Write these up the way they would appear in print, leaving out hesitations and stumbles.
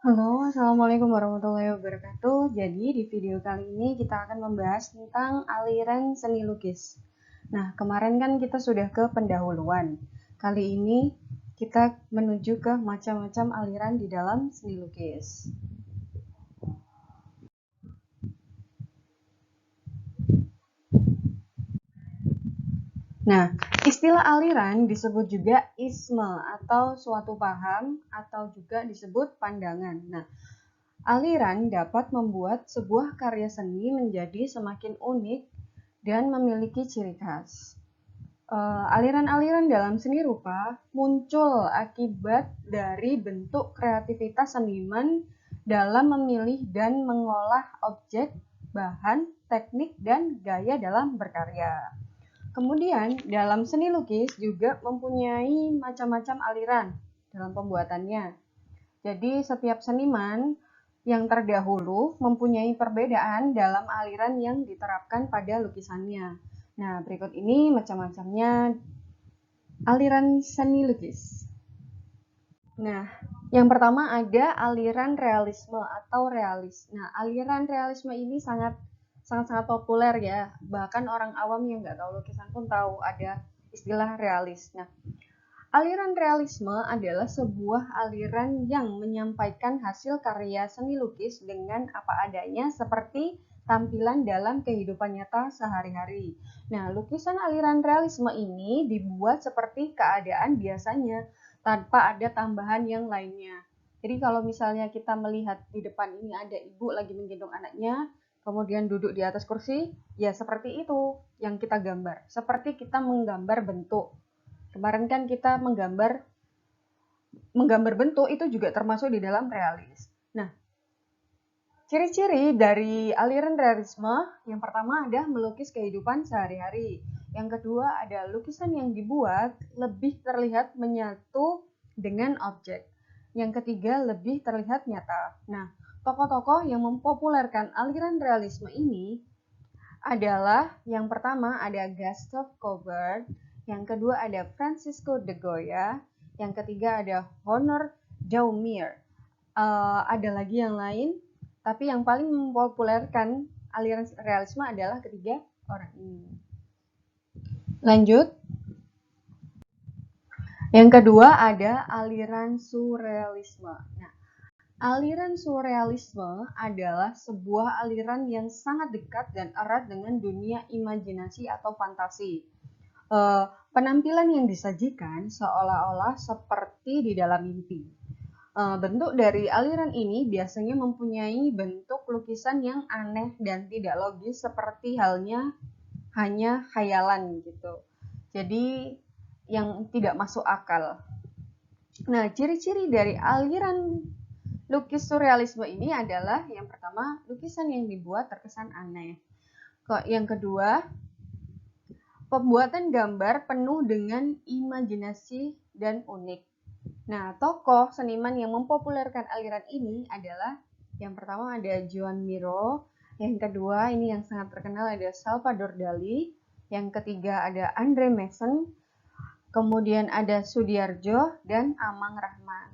Halo, Assalamualaikum warahmatullahi wabarakatuh. Jadi di video kali ini kita akan membahas tentang aliran seni lukis. Nah, kemarin kan kita sudah ke pendahuluan. Kali ini kita menuju ke macam-macam aliran di dalam seni lukis. Nah, istilah aliran disebut juga isme atau suatu paham atau juga disebut pandangan. Nah, aliran dapat membuat sebuah karya seni menjadi semakin unik dan memiliki ciri khas. Aliran-aliran dalam seni rupa muncul akibat dari bentuk kreativitas seniman dalam memilih dan mengolah objek, bahan, teknik, dan gaya dalam berkarya. Kemudian, dalam seni lukis juga mempunyai macam-macam aliran dalam pembuatannya. Jadi, setiap seniman yang terdahulu mempunyai perbedaan dalam aliran yang diterapkan pada lukisannya. Nah, berikut ini macam-macamnya aliran seni lukis. Nah, yang pertama ada aliran realisme atau realis. Nah, aliran realisme ini sangat populer ya. Bahkan orang awam yang nggak tahu lukisan pun tahu ada istilah realis. Nah, aliran realisme adalah sebuah aliran yang menyampaikan hasil karya seni lukis dengan apa adanya seperti tampilan dalam kehidupan nyata sehari-hari. Nah, lukisan aliran realisme ini dibuat seperti keadaan biasanya tanpa ada tambahan yang lainnya. Jadi kalau misalnya kita melihat di depan ini ada ibu lagi menggendong anaknya, kemudian duduk di atas kursi, ya seperti itu yang kita gambar. Seperti kita menggambar bentuk. Kemarin kan kita menggambar bentuk itu juga termasuk di dalam realis. Nah, ciri-ciri dari aliran realisme yang pertama ada melukis kehidupan sehari-hari. Yang kedua ada lukisan yang dibuat lebih terlihat menyatu dengan objek. Yang ketiga lebih terlihat nyata. Nah, tokoh-tokoh yang mempopulerkan aliran realisme ini adalah yang pertama ada Gustave Courbet, yang kedua ada Francisco de Goya, yang ketiga ada Honor Daumier. Ada lagi yang lain, tapi yang paling mempopulerkan aliran realisme adalah ketiga orang ini. Lanjut. Yang kedua ada aliran surrealisme. Nah, aliran surrealisme adalah sebuah aliran yang sangat dekat dan erat dengan dunia imajinasi atau fantasi. Penampilan yang disajikan seolah-olah seperti di dalam mimpi. Bentuk dari aliran ini biasanya mempunyai bentuk lukisan yang aneh dan tidak logis seperti halnya hanya khayalan gitu. Jadi yang tidak masuk akal. Nah, ciri-ciri dari aliran lukis surrealisme ini adalah yang pertama, lukisan yang dibuat terkesan aneh. Yang kedua, pembuatan gambar penuh dengan imajinasi dan unik. Nah, tokoh seniman yang mempopulerkan aliran ini adalah yang pertama ada Joan Miro, yang kedua ini yang sangat terkenal ada Salvador Dali, yang ketiga ada Andre Mason, kemudian ada Sudiarjo dan Amang Rahman.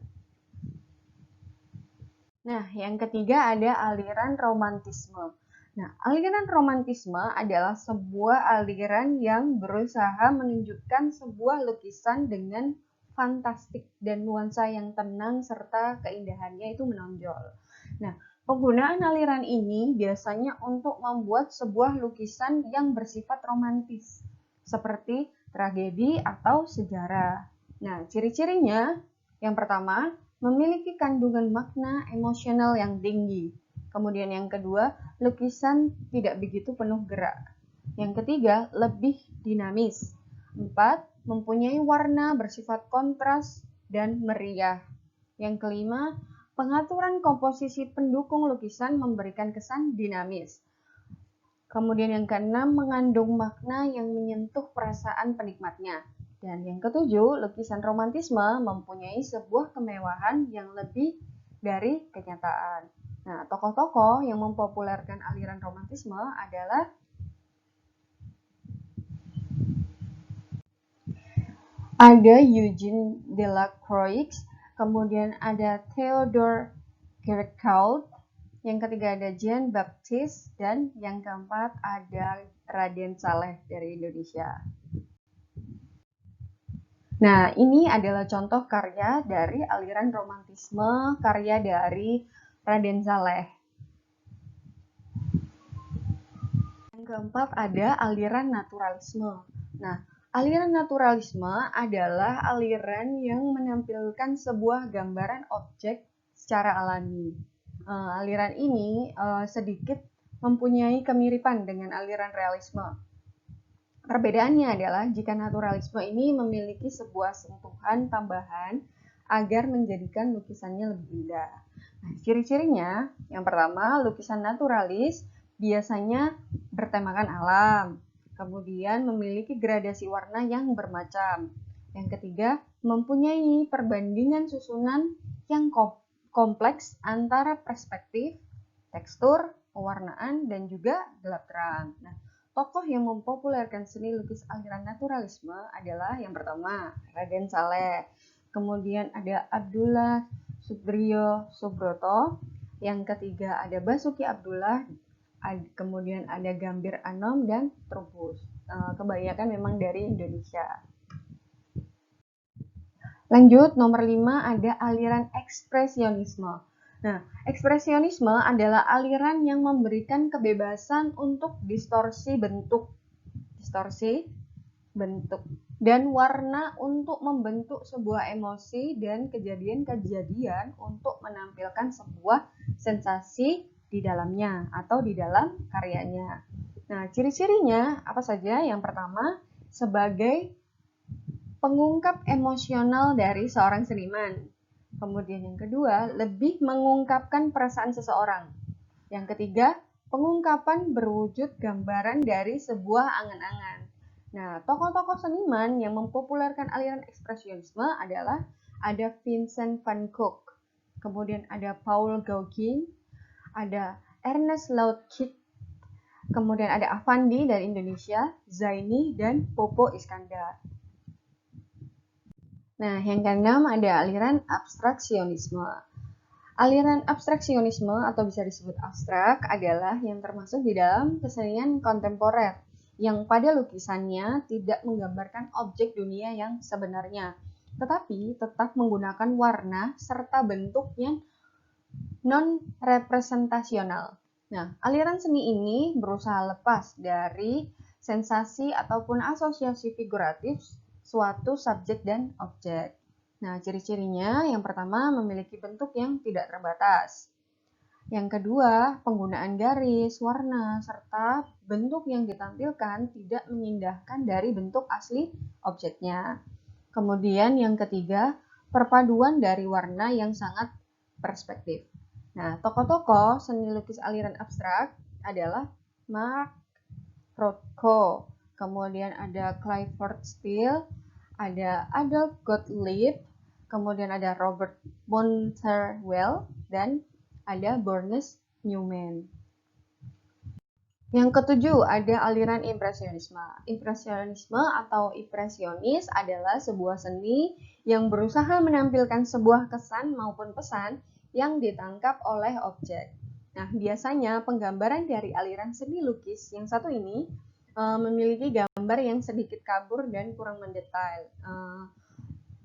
Nah, yang ketiga ada aliran romantisme. Nah, aliran romantisme adalah sebuah aliran yang berusaha menunjukkan sebuah lukisan dengan fantastik dan nuansa yang tenang serta keindahannya itu menonjol. Nah, penggunaan aliran ini biasanya untuk membuat sebuah lukisan yang bersifat romantis, seperti tragedi atau sejarah. Nah, ciri-cirinya yang pertama, memiliki kandungan makna emosional yang tinggi. Kemudian yang kedua, lukisan tidak begitu penuh gerak. Yang ketiga, lebih dinamis. 4. Mempunyai warna bersifat kontras dan meriah. Yang kelima, pengaturan komposisi pendukung lukisan memberikan kesan dinamis. Kemudian yang keenam, mengandung makna yang menyentuh perasaan penikmatnya. Dan yang ketujuh, lukisan romantisme mempunyai sebuah kemewahan yang lebih dari kenyataan. Nah, tokoh-tokoh yang mempopulerkan aliran romantisme adalah ada Eugene Delacroix, kemudian ada Theodore Gertrude, yang ketiga ada Jean Baptiste, dan yang keempat ada Raden Saleh dari Indonesia. Nah, ini adalah contoh karya dari aliran romantisme, karya dari Raden Saleh. Yang keempat ada aliran naturalisme. Nah, aliran naturalisme adalah aliran yang menampilkan sebuah gambaran objek secara alami. Aliran ini sedikit mempunyai kemiripan dengan aliran realisme. Perbedaannya adalah jika naturalisme ini memiliki sebuah sentuhan tambahan agar menjadikan lukisannya lebih indah. Nah, ciri-cirinya, yang pertama, lukisan naturalis biasanya bertemakan alam, kemudian memiliki gradasi warna yang bermacam. Yang ketiga, mempunyai perbandingan susunan yang kompleks antara perspektif, tekstur, pewarnaan, dan juga gelap terang. Nah, tokoh yang mempopulerkan seni lukis aliran naturalisme adalah yang pertama, Raden Saleh. Kemudian ada Abdullah Subdrio Subroto. Yang ketiga ada Basuki Abdullah. Kemudian ada Gambir Anom dan Trubus. Kebanyakan memang dari Indonesia. Lanjut, nomor 5 ada aliran ekspresionisme. Nah, ekspresionisme adalah aliran yang memberikan kebebasan untuk distorsi bentuk, dan warna untuk membentuk sebuah emosi dan kejadian-kejadian untuk menampilkan sebuah sensasi di dalamnya atau di dalam karyanya. Nah, ciri-cirinya apa saja? Yang pertama, sebagai pengungkap emosional dari seorang seniman. Kemudian yang kedua, lebih mengungkapkan perasaan seseorang. Yang ketiga, pengungkapan berwujud gambaran dari sebuah angan-angan. Nah, tokoh-tokoh seniman yang mempopulerkan aliran ekspresionisme adalah ada Vincent van Gogh, kemudian ada Paul Gauguin, ada Ernest Lautkit, kemudian ada Affandi dari Indonesia, Zaini, dan Popo Iskandar. Nah, yang keenam ada aliran abstraksionisme. Aliran abstraksionisme atau bisa disebut abstrak adalah yang termasuk di dalam kesenian kontemporer yang pada lukisannya tidak menggambarkan objek dunia yang sebenarnya, tetapi tetap menggunakan warna serta bentuk yang non-representasional. Nah, aliran seni ini berusaha lepas dari sensasi ataupun asosiasi figuratif suatu subjek dan objek. Nah, ciri-cirinya yang pertama memiliki bentuk yang tidak terbatas. Yang kedua, penggunaan garis, warna, serta bentuk yang ditampilkan tidak mengindahkan dari bentuk asli objeknya. Kemudian yang ketiga, perpaduan dari warna yang sangat perspektif. Nah, tokoh-tokoh seni lukis aliran abstrak adalah Mark Rothko, kemudian ada Clifford Steele, ada Adolf Gottlieb, kemudian ada Robert Monterwell, dan ada Borges Newman. Yang ketujuh ada aliran impresionisme. Impresionisme atau impresionis adalah sebuah seni yang berusaha menampilkan sebuah kesan maupun pesan yang ditangkap oleh objek. Nah, biasanya penggambaran dari aliran seni lukis yang satu ini memiliki gambar yang sedikit kabur dan kurang mendetail.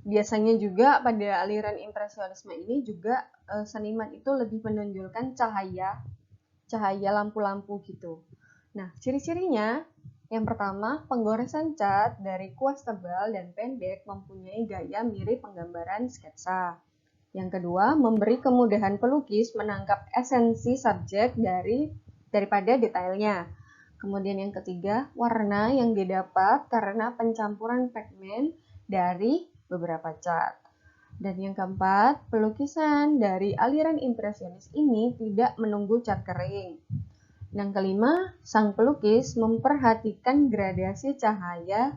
Biasanya juga pada aliran impresionisme ini juga seniman itu lebih menonjolkan cahaya lampu-lampu gitu. Nah, ciri-cirinya yang pertama, penggoresan cat dari kuas tebal dan pendek mempunyai gaya mirip penggambaran sketsa. Yang kedua, memberi kemudahan pelukis menangkap esensi subjek daripada detailnya. Kemudian yang ketiga, warna yang didapat karena pencampuran pigmen dari beberapa cat. Dan yang keempat, pelukisan dari aliran impresionis ini tidak menunggu cat kering. Yang kelima, sang pelukis memperhatikan gradasi cahaya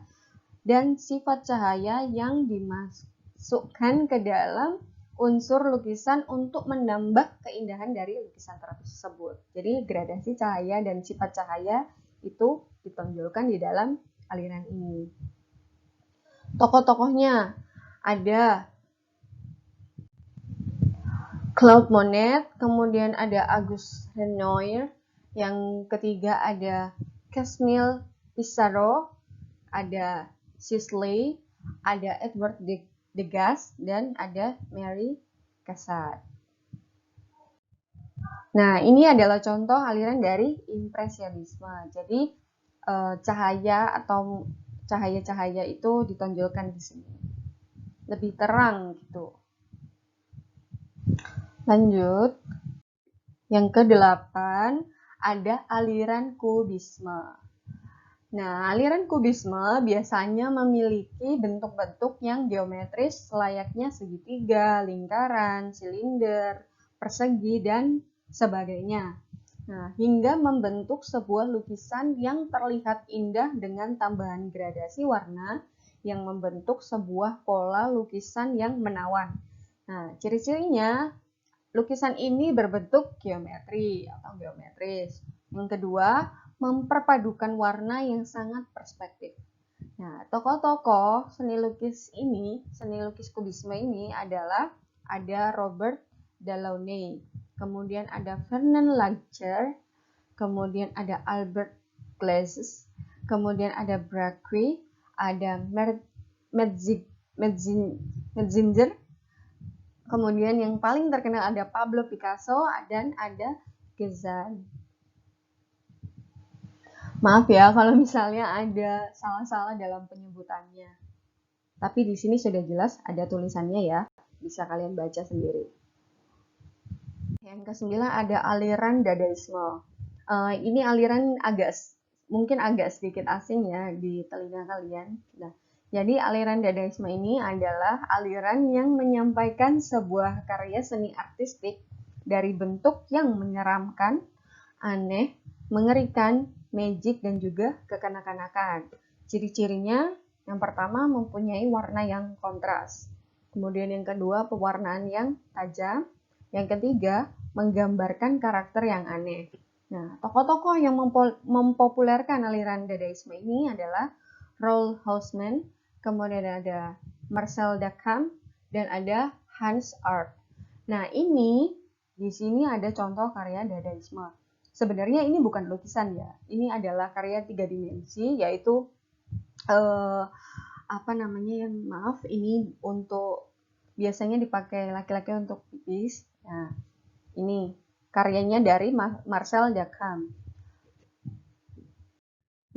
dan sifat cahaya yang dimasukkan ke dalam unsur lukisan untuk menambah keindahan dari lukisan tersebut. Jadi gradasi cahaya dan sifat cahaya itu ditonjolkan di dalam aliran ini. Tokoh-tokohnya ada Claude Monet, kemudian ada Auguste Renoir, yang ketiga ada Camille Pissarro, ada Sisley, ada Edward Degas, dan ada Mary Cassatt. Nah, ini adalah contoh aliran dari impresionisme. Jadi, cahaya atau cahaya-cahaya itu ditonjolkan di sini. Lebih terang gitu. Lanjut. Yang ke-8 ada aliran kubisme. Nah, aliran kubisme biasanya memiliki bentuk-bentuk yang geometris layaknya segitiga, lingkaran, silinder, persegi, dan sebagainya. Nah, hingga membentuk sebuah lukisan yang terlihat indah dengan tambahan gradasi warna yang membentuk sebuah pola lukisan yang menawan. Nah, ciri-cirinya lukisan ini berbentuk geometri atau geometris. Yang kedua, memperpadukan warna yang sangat perspektif. Nah, tokoh-tokoh seni lukis kubisme ini adalah ada Robert Delaunay, kemudian ada Fernand Léger, kemudian ada Albert Glaser, kemudian ada Braque, ada Metzinger, kemudian yang paling terkenal ada Pablo Picasso dan ada Cézanne. Maaf ya kalau misalnya ada salah-salah dalam penyebutannya. Tapi di sini sudah jelas ada tulisannya ya. Bisa kalian baca sendiri. Yang ke-9 ada aliran Dadaisme. Ini aliran mungkin agak sedikit asing ya di telinga kalian. Nah, jadi aliran Dadaisme ini adalah aliran yang menyampaikan sebuah karya seni artistik dari bentuk yang menyeramkan, aneh, mengerikan, magic, dan juga kekanak-kanakan. Ciri-cirinya yang pertama mempunyai warna yang kontras. Kemudian yang kedua pewarnaan yang tajam. Yang ketiga menggambarkan karakter yang aneh. Nah, tokoh-tokoh yang mempopulerkan aliran Dadaisme ini adalah Roald Housman, kemudian ada Marcel Duchamp, dan ada Hans Art. Nah, di sini ada contoh karya Dadaisme. Sebenarnya ini bukan lukisan ya, ini adalah karya 3 dimensi, yaitu ini untuk biasanya dipakai laki-laki untuk pipis. Nah, ini karyanya dari Marcel Duchamp.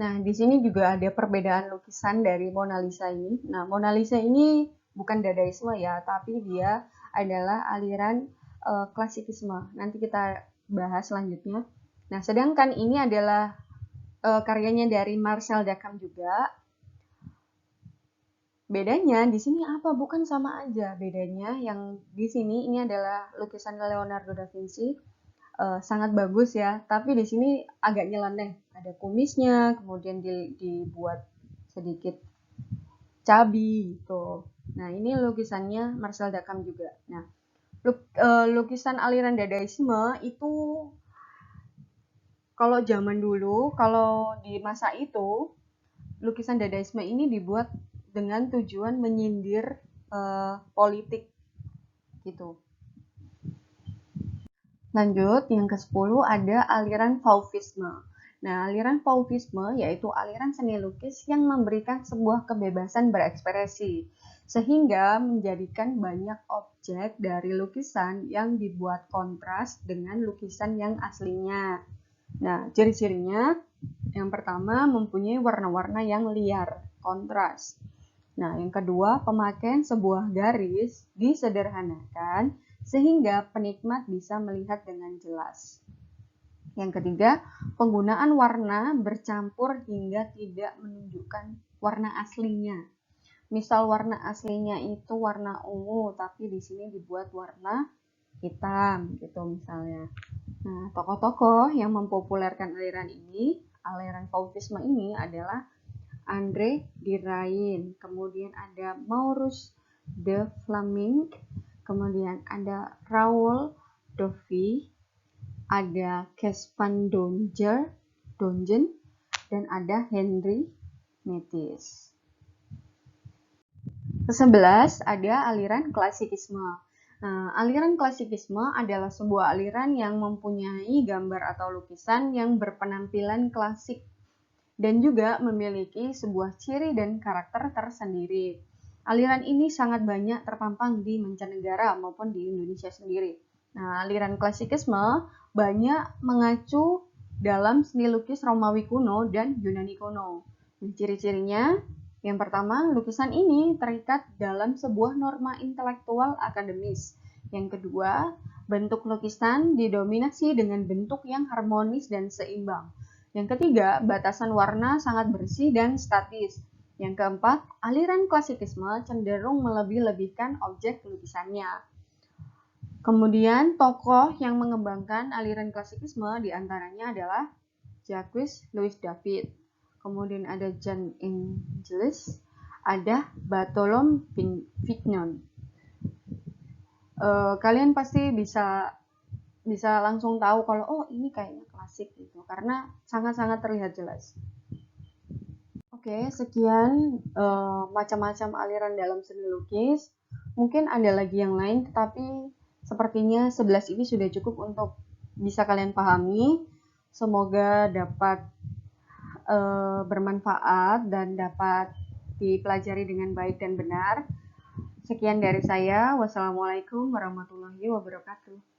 Nah, di sini juga ada perbedaan lukisan dari Mona Lisa ini. Nah, Mona Lisa ini bukan Dadaisme ya, tapi dia adalah aliran klasikisme. Nanti kita bahas selanjutnya. Nah, sedangkan ini adalah karyanya dari Marcel Duchamp juga. Bedanya di sini apa? Bukan sama aja. Bedanya yang di sini ini adalah lukisan Leonardo da Vinci, sangat bagus ya. Tapi di sini agak nyeleneh. Ada kumisnya, kemudian dibuat sedikit cabi gitu. Nah, ini lukisannya Marcel Duchamp juga. Nah, lukisan aliran Dadaisme itu kalau zaman dulu, kalau di masa itu, lukisan Dadaisme ini dibuat dengan tujuan menyindir politik gitu. Lanjut, yang ke-10 ada aliran Fauvisme. Nah, aliran Fauvisme yaitu aliran seni lukis yang memberikan sebuah kebebasan berekspresi, sehingga menjadikan banyak objek dari lukisan yang dibuat kontras dengan lukisan yang aslinya. Nah, ciri-cirinya yang pertama mempunyai warna-warna yang liar, kontras. Nah, yang kedua, pemakaian sebuah garis disederhanakan sehingga penikmat bisa melihat dengan jelas. Yang ketiga, penggunaan warna bercampur hingga tidak menunjukkan warna aslinya. Misal warna aslinya itu warna ungu, tapi di sini dibuat warna hitam gitu misalnya. Nah, tokoh-tokoh yang mempopulerkan aliran Fauvisme ini adalah André Derain, kemudian ada Maurus de Vlaminck, kemudian ada Raoul Dovey, ada Kes van Dongen, dan ada Henry Matisse. Ke-11 ada aliran klasikisme. Nah, aliran klasikisme adalah sebuah aliran yang mempunyai gambar atau lukisan yang berpenampilan klasik dan juga memiliki sebuah ciri dan karakter tersendiri. Aliran ini sangat banyak terpampang di mancanegara maupun di Indonesia sendiri. Nah, aliran klasikisme banyak mengacu dalam seni lukis Romawi kuno dan Yunani kuno. Ciri-cirinya, yang pertama, lukisan ini terikat dalam sebuah norma intelektual akademis. Yang kedua, bentuk lukisan didominasi dengan bentuk yang harmonis dan seimbang. Yang ketiga, batasan warna sangat bersih dan statis. Yang keempat, aliran klasikisme cenderung melebih-lebihkan objek lukisannya. Kemudian, tokoh yang mengembangkan aliran klasikisme diantaranya adalah Jacques Louis David. Kemudian ada Jan Angelus, ada Bartolome Fignon. Kalian pasti bisa langsung tahu kalau oh ini kayaknya klasik gitu karena sangat-sangat terlihat jelas. Oke, sekian macam-macam aliran dalam seni lukis. Mungkin ada lagi yang lain, tetapi sepertinya 11 ini sudah cukup untuk bisa kalian pahami. Semoga dapat bermanfaat dan dapat dipelajari dengan baik dan benar. Sekian dari saya. Wassalamualaikum warahmatullahi wabarakatuh.